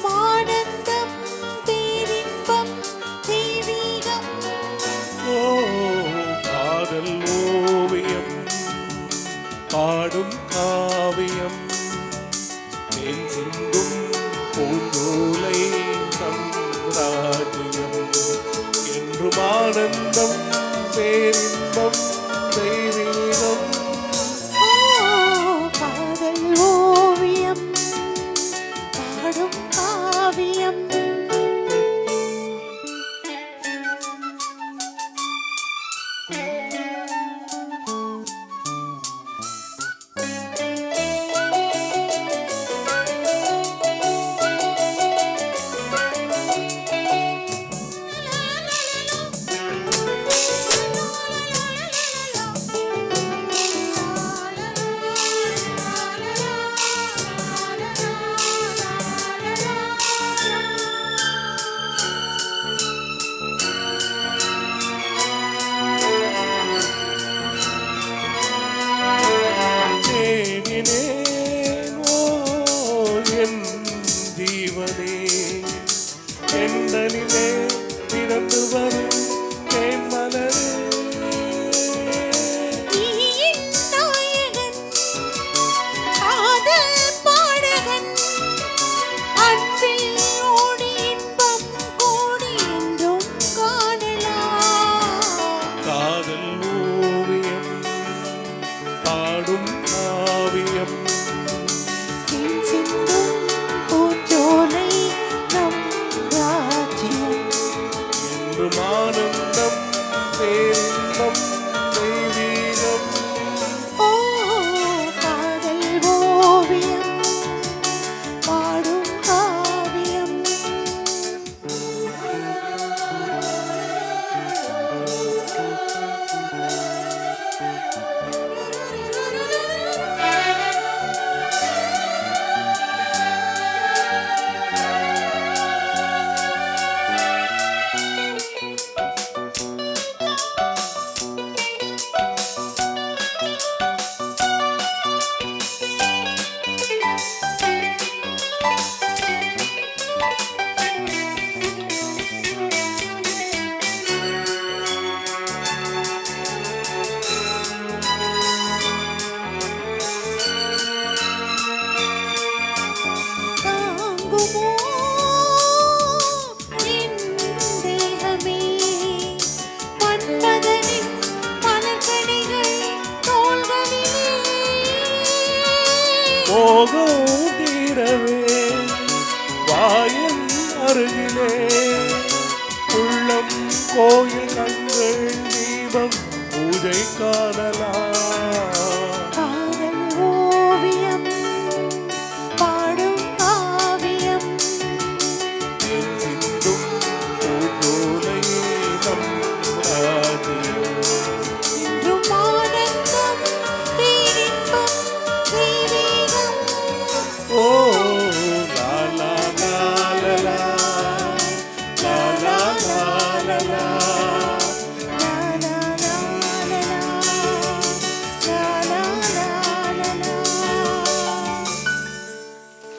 ஆனந்தம் பேரின்பம் தெய்வீகம். ஓ காதல் ஓவியம் பாடும் காவியம் தேன் சிந்தும் பூந்தோலை நம் ராஜ்யம் என்றும் ஆனந்தம் பேரின்பம் தெய்வீகம். காதல் ஓவியம் பாடும் காவியம். ஜீவனே எந்தனிலே பிறந்து வரும் தேன்மலரே நாயகன் காதல் பாடகன் அன்பில் ஓடி இன்பம் கோடி என்றும் காணலாம். காதல் ஓவியம் பாடும் காவியம் ஆனந்தம் பேரின்பம் தெய்வீகம். ஓ காதல் ஓவியம் பாடும் காவியம். மோகம் தீரவே வாயின் அருகிலே உள்ளம் கோயில் அங்கள் தீபம் பூஜை காணலாம்.